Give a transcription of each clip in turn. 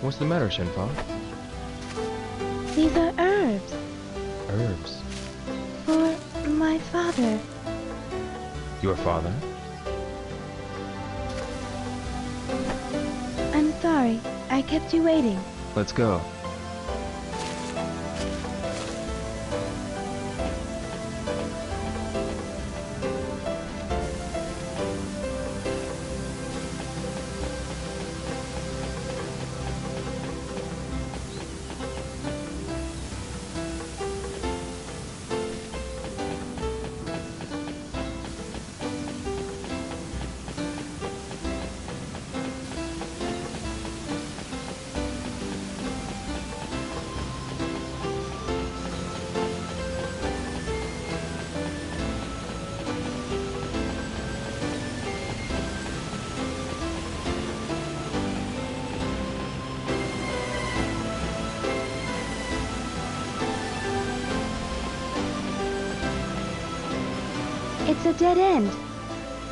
What's the matter, Shenfa? These are herbs. Herbs. For my father. Your father? I'm sorry. I kept you waiting. Let's go. It's a dead end.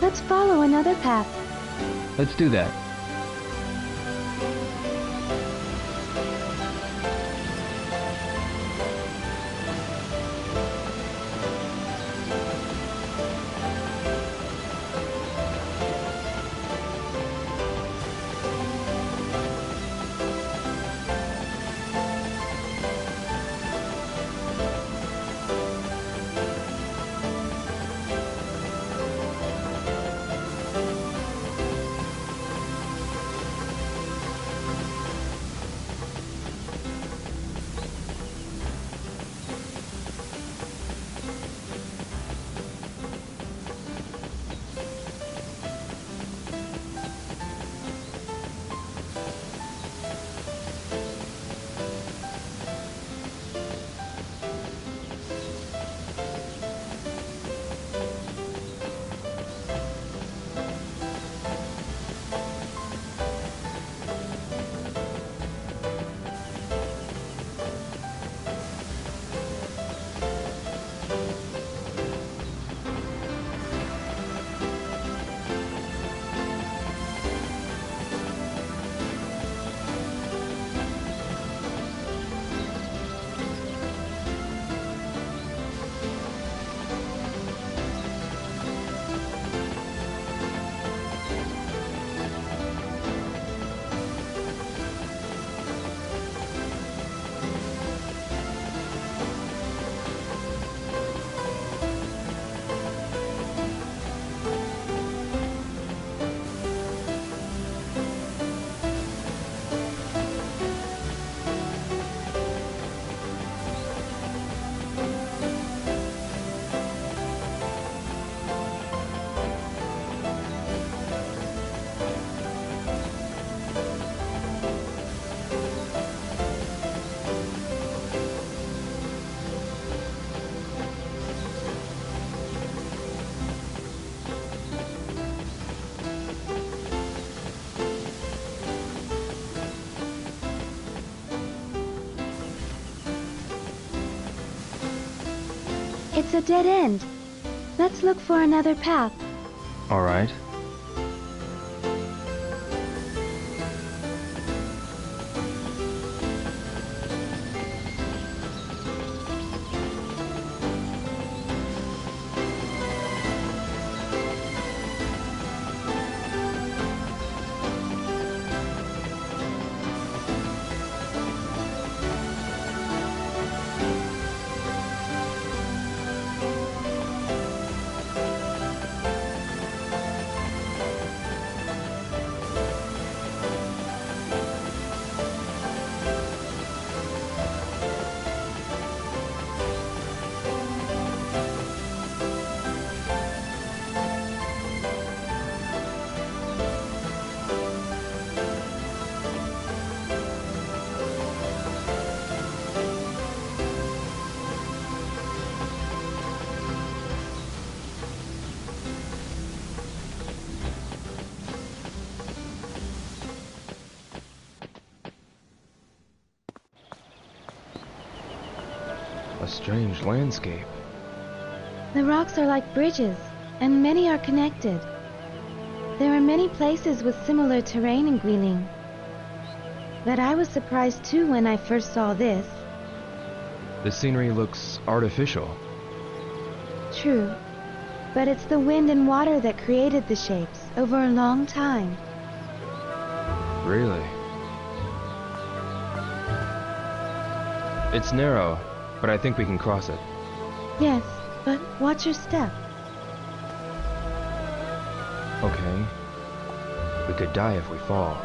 Let's follow another path. Let's do that. It's a dead end. Let's look for another path. All right. A strange landscape. The rocks are like bridges, and many are connected. There are many places with similar terrain in Guilin. But I was surprised too when I first saw this. The scenery looks artificial. True. But it's the wind and water that created the shapes over a long time. Really? It's narrow, but I think we can cross it. Yes, but watch your step. Okay. We could die if we fall.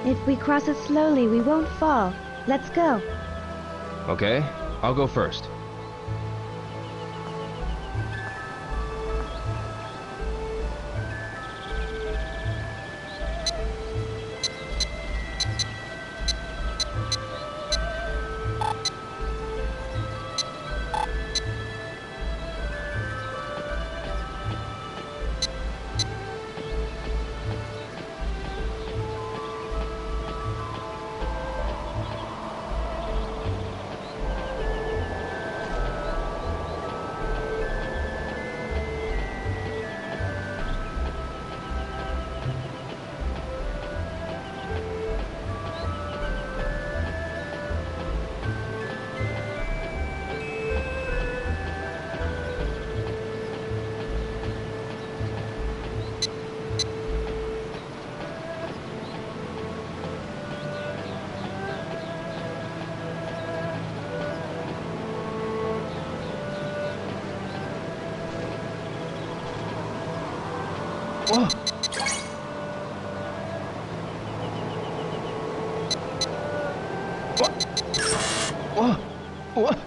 If we cross it slowly, we won't fall. Let's go. Okay, I'll go first. Whoa! What? Whoa! What?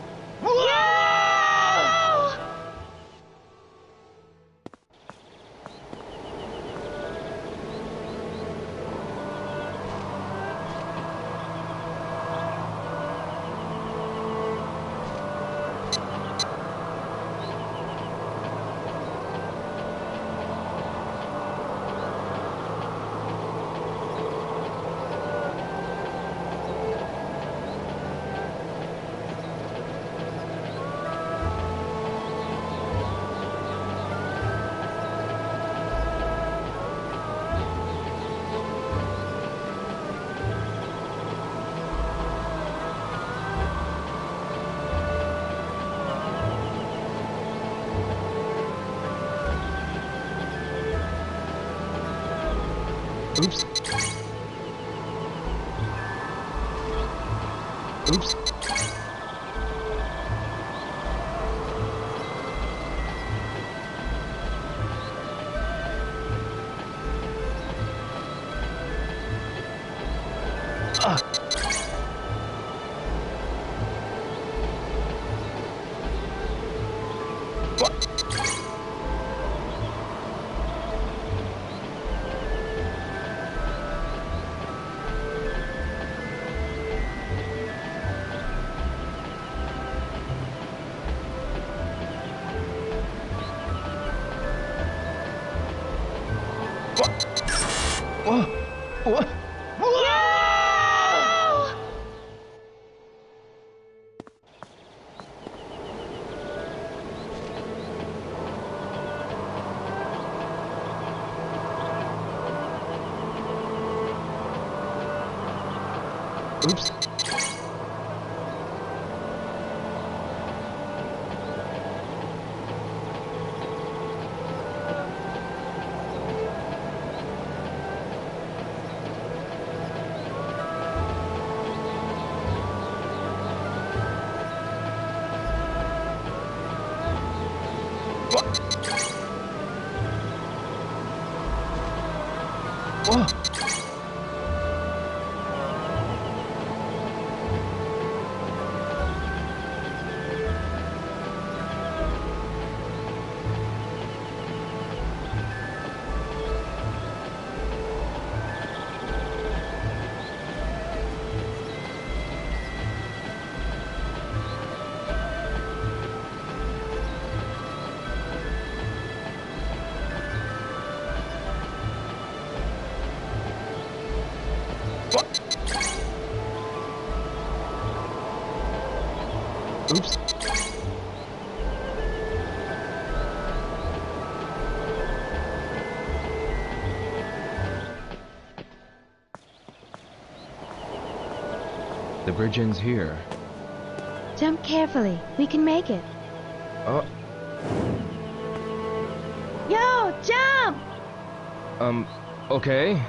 Oops. Oops. What? Whoa! What? Oops. Whoa! Oops. The bridge ends here. Jump carefully. We can make it. Oh, Yo, jump! okay.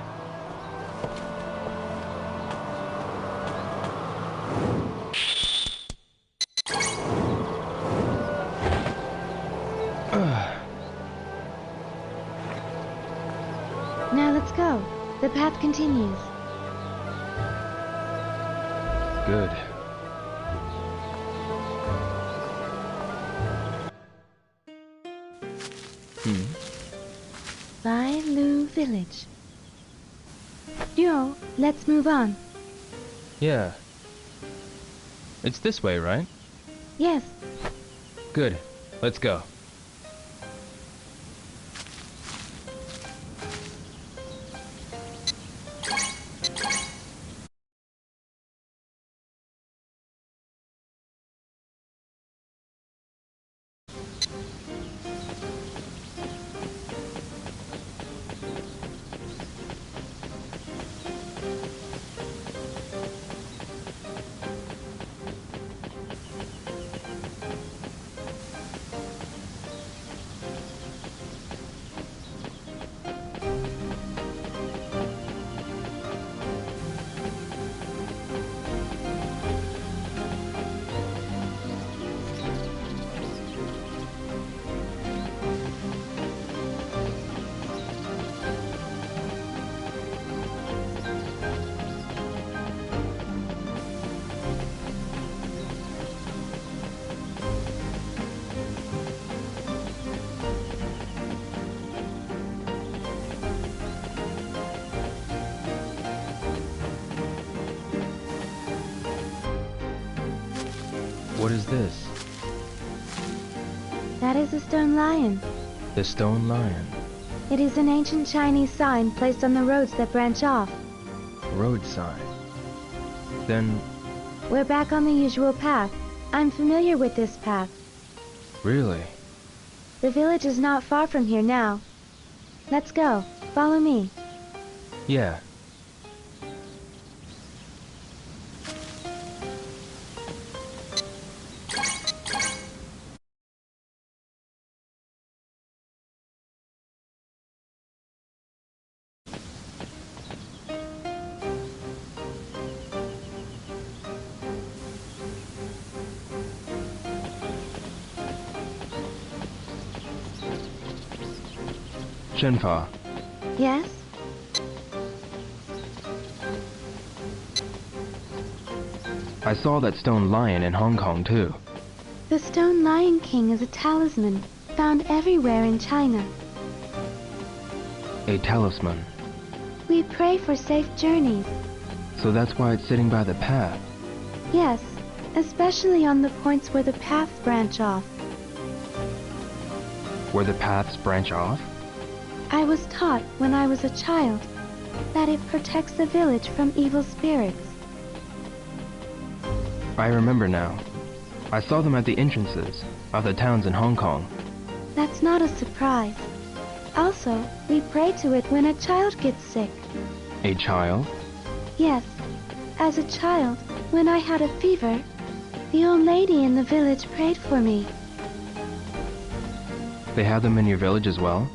Now let's go. The path continues. Good. LIL Village. Yo, let's move on. Yeah. It's this way, right? Yes. Good. Let's go. What is this? That is a stone lion. The stone lion. It is an ancient Chinese sign placed on the roads that branch off. Road sign. Then, We're back on the usual path. I'm familiar with this path. really? The village is not far from here now. Let's go. Follow me. Yeah. Shenfa, Yes? I saw that stone lion in Hong Kong too. The Stone Lion King is a talisman found everywhere in China. A talisman. We pray for safe journeys. So that's why it's sitting by the path. Yes, especially on the points where the paths branch off. Where the paths branch off? I was taught when I was a child that it protects the village from evil spirits. I remember now. I saw them at the entrances of the towns in Hong Kong. That's not a surprise. Also, we pray to it when a child gets sick. A child? Yes, as a child, when I had a fever, the old lady in the village prayed for me. They have them in your village as well?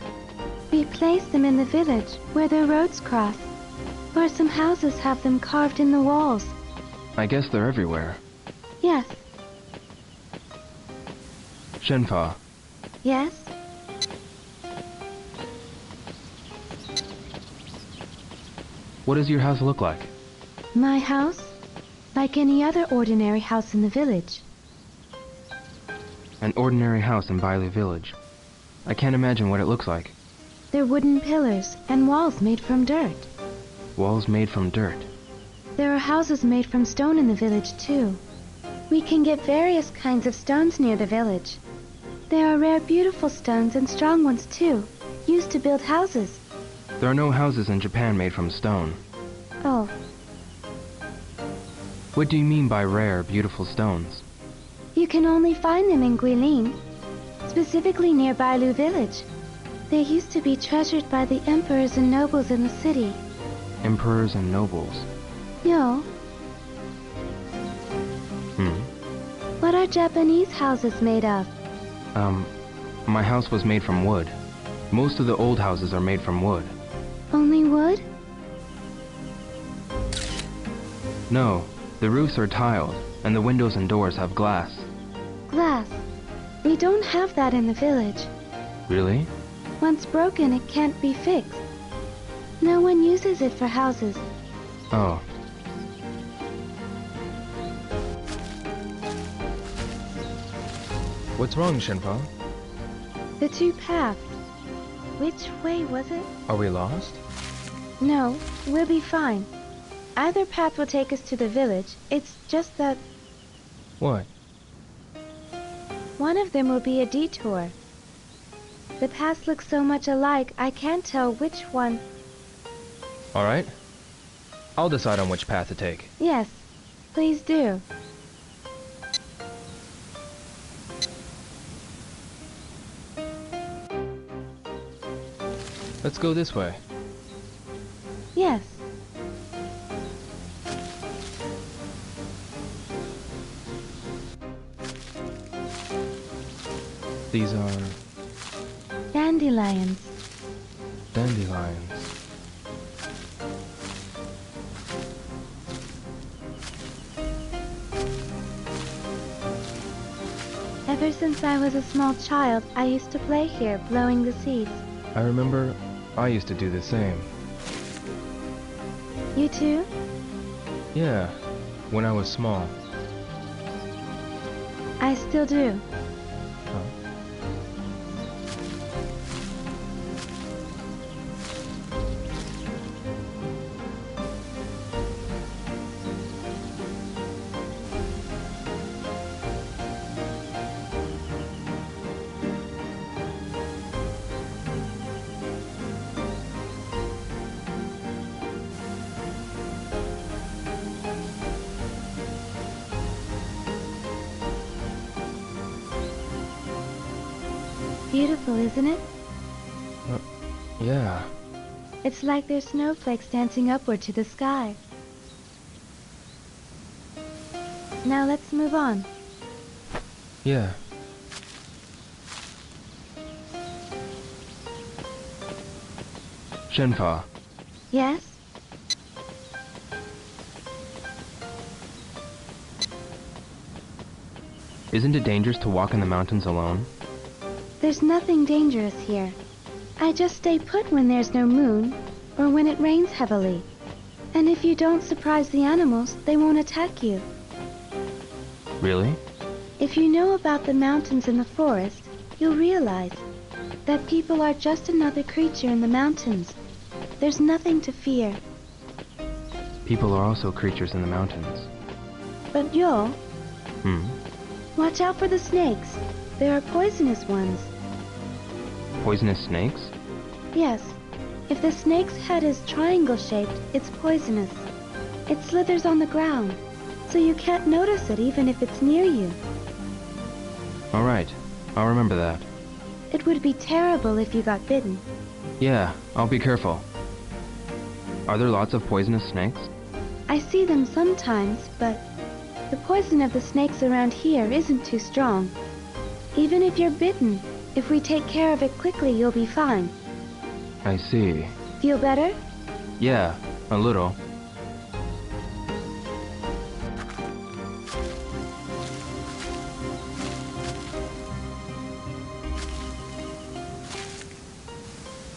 We place them in the village where the roads cross, or some houses have them carved in the walls. I guess they're everywhere. Yes. Shenfa, Yes? what does your house look like? My house? Like any other ordinary house in the village. An ordinary house in Bailu Village. I can't imagine what it looks like. They're wooden pillars and walls made from dirt. Walls made from dirt. There are houses made from stone in the village too. We can get various kinds of stones near the village. There are rare beautiful stones and strong ones too, used to build houses. There are no houses in Japan made from stone. Oh, What do you mean by rare, beautiful stones? you can only find them in Guilin, specifically near Bailu village. They used to be treasured by the emperors and nobles in the city. Emperors and nobles. No. are Japanese houses made of? My house was made from wood. Most of the old houses are made from wood. Only wood? No, the roofs are tiled, and the windows and doors have glass. Glass. We don't have that in the village. Really? Once broken, it can't be fixed. No one uses it for houses. Oh. What's wrong, Shenpa? The two paths. Which way was it? Are we lost? No, we'll be fine. Either path will take us to the village. It's just that What? one of them will be a detour. The paths look so much alike, I can't tell which one. Alright. I'll decide on which path to take. Yes, please do. Let's go this way. Yes. These are Dandelions. dandelions. Ever since I was a small child, I used to play here, blowing the seeds. I remember I used to do the same. You too? Yeah, when I was small. I still do. Huh? Beautiful, isn't it? Yeah. It's like there's snowflakes dancing upward to the sky. Now let's move on. Yeah. Shenpa, Yes? isn't it dangerous to walk in the mountains alone? There's nothing dangerous here. I just stay put when there's no moon, or when it rains heavily. And if you don't surprise the animals, they won't attack you. Really? If you know about the mountains and the forest, you'll realize that people are just another creature in the mountains. There's nothing to fear. People are also creatures in the mountains. But Yo, watch out for the snakes. There are poisonous ones. Poisonous snakes? Yes. If the snake's head is triangle-shaped, it's poisonous. It slithers on the ground, so you can't notice it even if it's near you. Alright, I'll remember that. It would be terrible if you got bitten. Yeah, I'll be careful. Are there lots of poisonous snakes? I see them sometimes, but the poison of the snakes around here isn't too strong. Even if you're bitten, if we take care of it quickly, you'll be fine. I see. Feel better? Yeah, a little.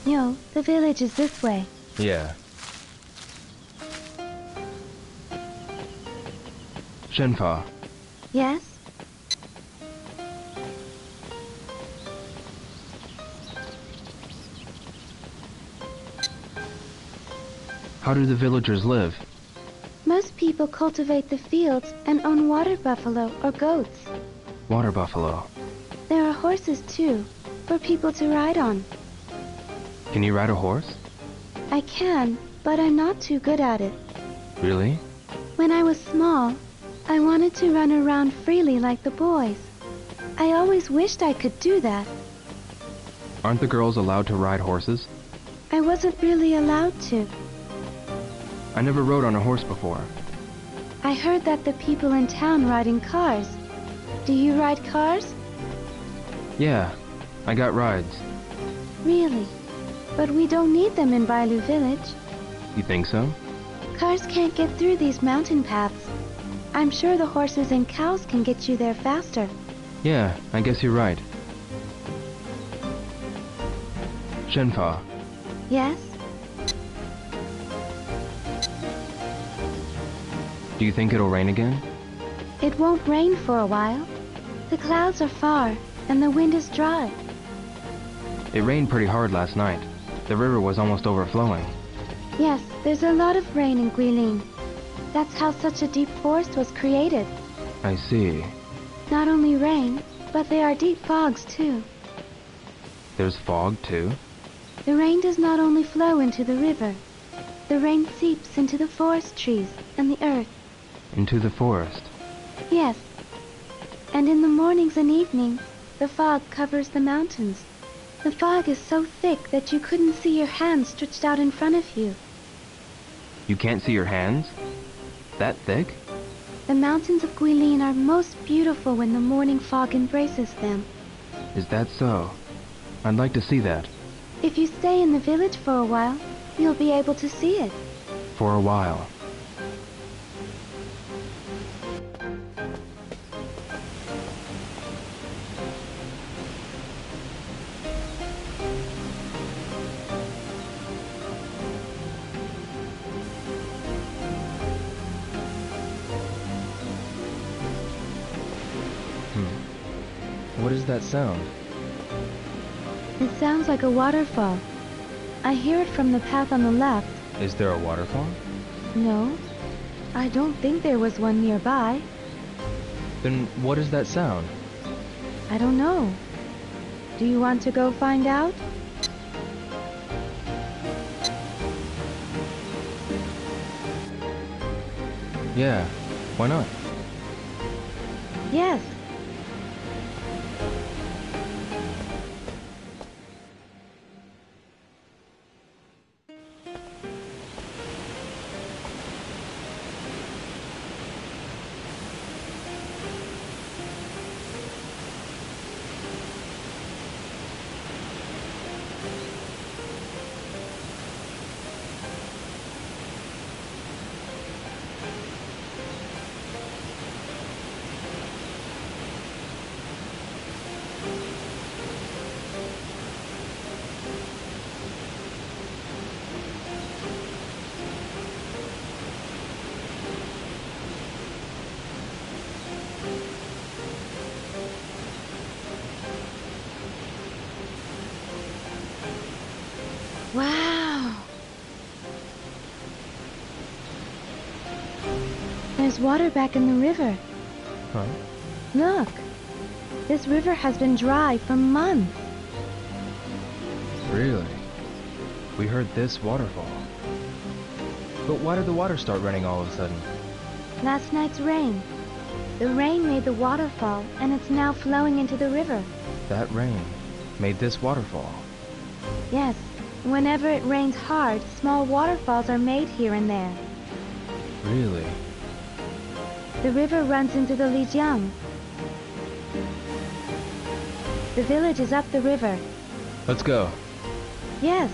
Yo, the village is this way. Yeah. Shenpa, Yes? how do the villagers live? Most people cultivate the fields and own water buffalo or goats. Water buffalo. There are horses too, for people to ride on. Can you ride a horse? I can, but I'm not too good at it. Really? When I was small, I wanted to run around freely like the boys. I always wished I could do that. Aren't the girls allowed to ride horses? I wasn't really allowed to. I never rode on a horse before. I heard that the people in town ride in cars. Do you ride cars? Yeah, I got rides. Really? But we don't need them in Bailu Village. You think so? Cars can't get through these mountain paths. I'm sure the horses and cows can get you there faster. Yeah, I guess you're right. Shenfa, Yes? do you think it'll rain again? It won't rain for a while. The clouds are far, and the wind is dry. It rained pretty hard last night. The river was almost overflowing. Yes, there's a lot of rain in Guilin. That's how such a deep forest was created. I see. Not only rain, but there are deep fogs too. There's fog, too? The rain does not only flow into the river. The rain seeps into the forest trees and the earth. Into the forest. Yes. And in the mornings and evenings, the fog covers the mountains. The fog is so thick that you couldn't see your hands stretched out in front of you. You can't see your hands? That thick? The mountains of Guilin are most beautiful when the morning fog embraces them. Is that so? I'd like to see that. If you stay in the village for a while, you'll be able to see it. For a while. What is that sound? It sounds like a waterfall. I hear it from the path on the left. Is there a waterfall? No, I don't think there was one nearby. Then what is that sound? I don't know. Do you want to go find out? Yeah, why not? Yes. Wow! There's water back in the river. Huh? Look! This river has been dry for months. Really? We heard this waterfall. But why did the water start running all of a sudden? Last night's rain. The rain made the waterfall, and it's now flowing into the river. That rain made this waterfall. Yes, whenever it rains hard, small waterfalls are made here and there. Really? The river runs into the Lijiang. The village is up the river. Let's go. Yes.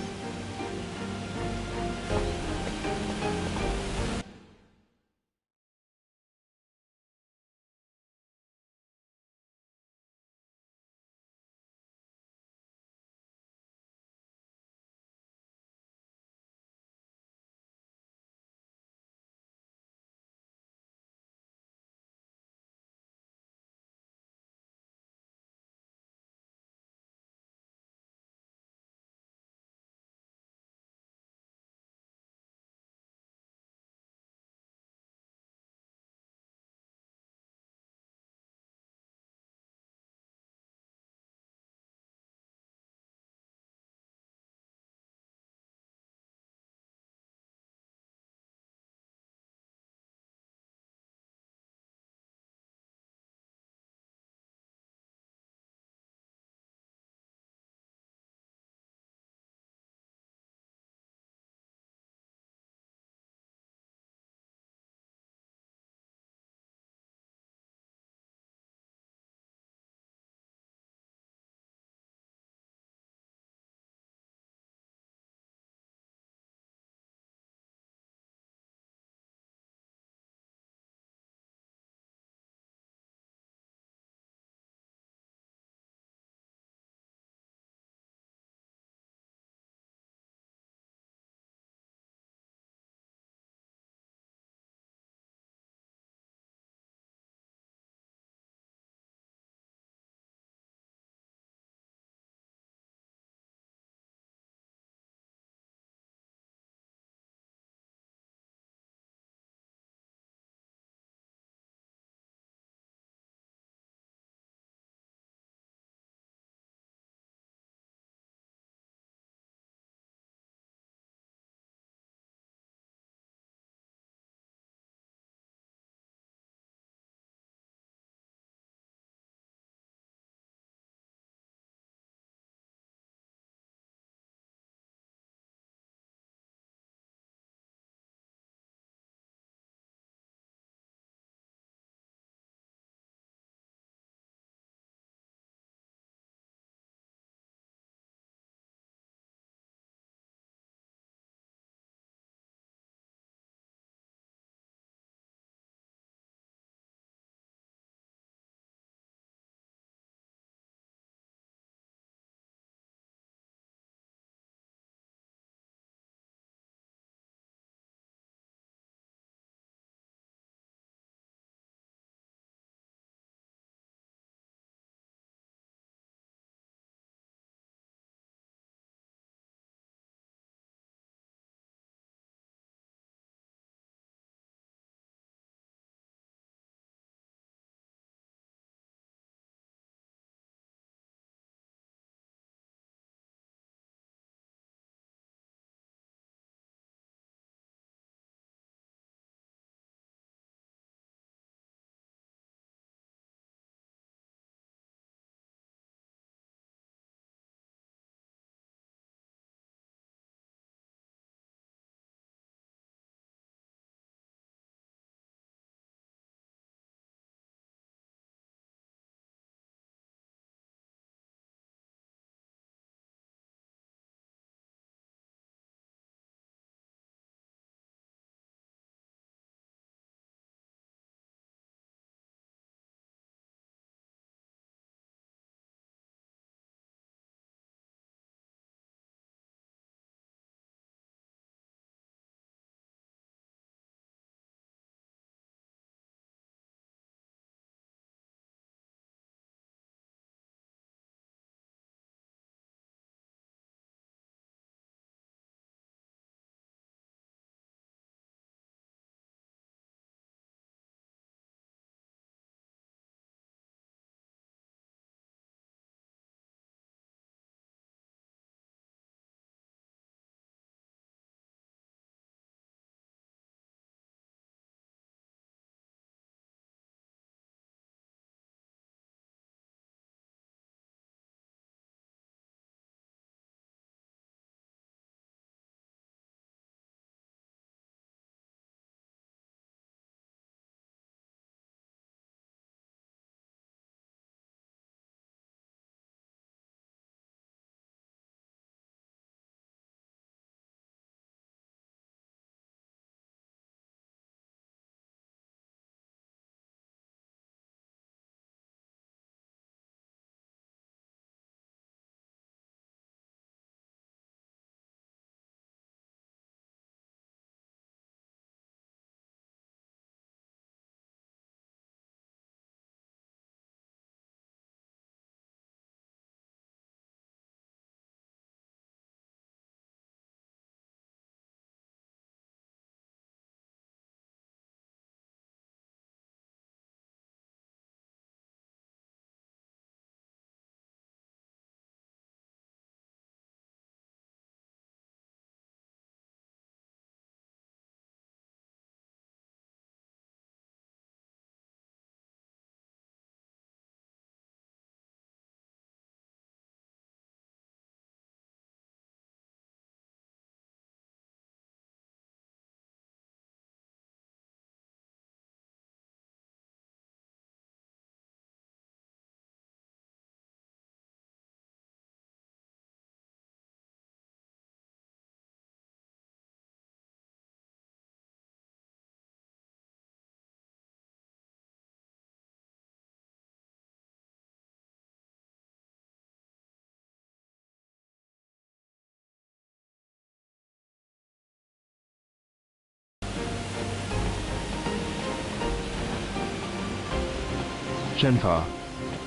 Shenfa,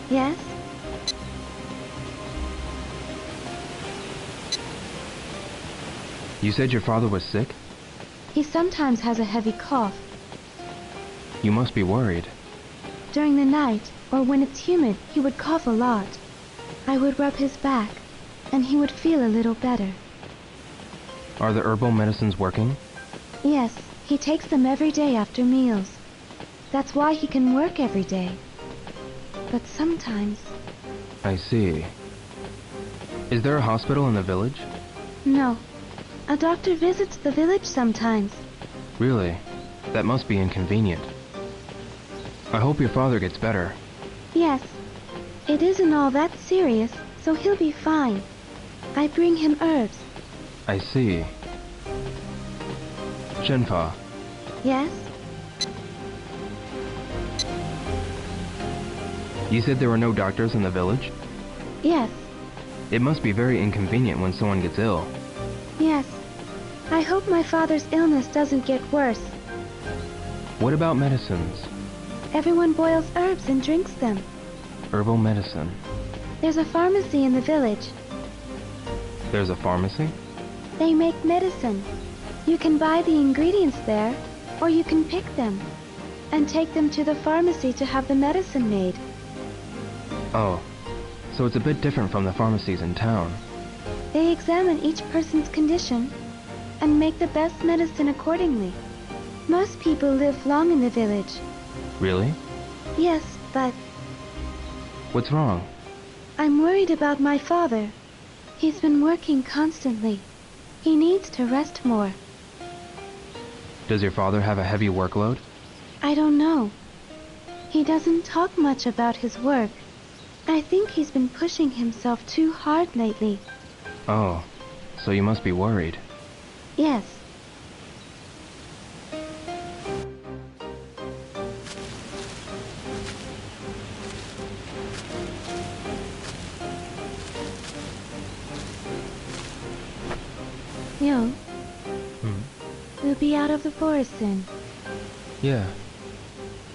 Yes? you said your father was sick? He sometimes has a heavy cough. You must be worried. During the night, or when it's humid, he would cough a lot. I would rub his back, and he would feel a little better. Are the herbal medicines working? Yes, he takes them every day after meals. That's why he can work every day. But sometimes... I see. Is there a hospital in the village? No. A doctor visits the village sometimes. Really? That must be inconvenient. I hope your father gets better. Yes. It isn't all that serious, so he'll be fine. I bring him herbs. I see. Shenfa, Yes? you said there were no doctors in the village? Yes. It must be very inconvenient when someone gets ill. Yes. I hope my father's illness doesn't get worse. What about medicines? Everyone boils herbs and drinks them. Herbal medicine. There's a pharmacy in the village. There's a pharmacy? They make medicine. You can buy the ingredients there, or you can pick them and take them to the pharmacy to have the medicine made. Oh, so it's a bit different from the pharmacies in town. They examine each person's condition and make the best medicine accordingly. Most people live long in the village. Really? Yes, but What's wrong? I'm worried about my father. He's been working constantly. He needs to rest more. Does your father have a heavy workload? I don't know. He doesn't talk much about his work. I think he's been pushing himself too hard lately. Oh, so you must be worried. Yes. Yo, we'll be out of the forest soon. Yeah.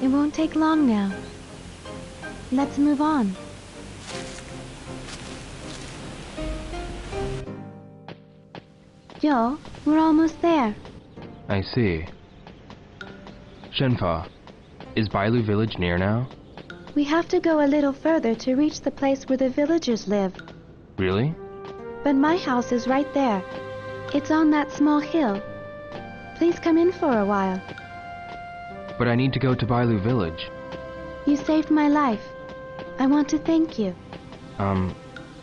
It won't take long now. Let's move on. Joe, we're almost there. I see. Shenfa, is Bailu village near now? We have to go a little further to reach the place where the villagers live. Really? But my house is right there. It's on that small hill. Please come in for a while. But I need to go to Bailu village. You saved my life. I want to thank you.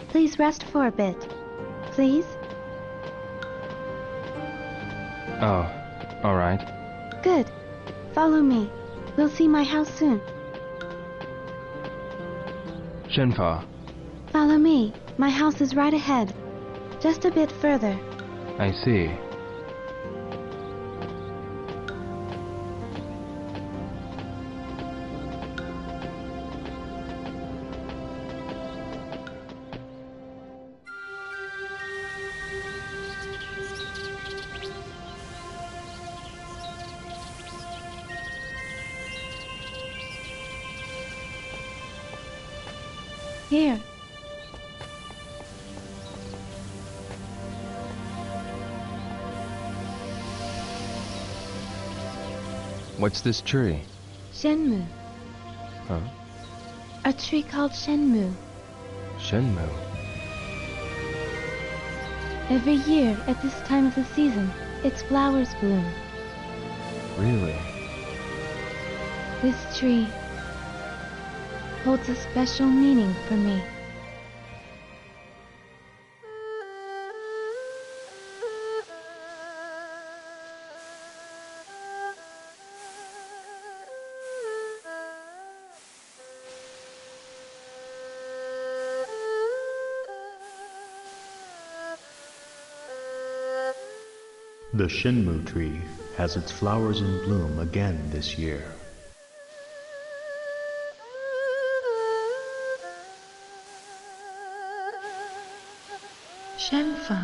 Please rest for a bit. Please? Oh, alright. Good. Follow me. We'll see my house soon. Shenfa, Follow me. My house is right ahead. Just a bit further. I see. Here. What's this tree? Shenmue. Huh? A tree called Shenmue. Shenmue. Every year, at this time of the season, its flowers bloom. Really? This tree holds a special meaning for me. The Shenmue tree has its flowers in bloom again this year. Shenfa,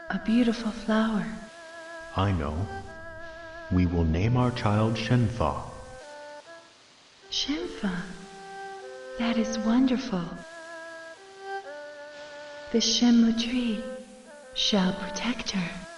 a beautiful flower. I know. We will name our child Shenfa. Shenfa, That is wonderful. The Shenmue tree shall protect her.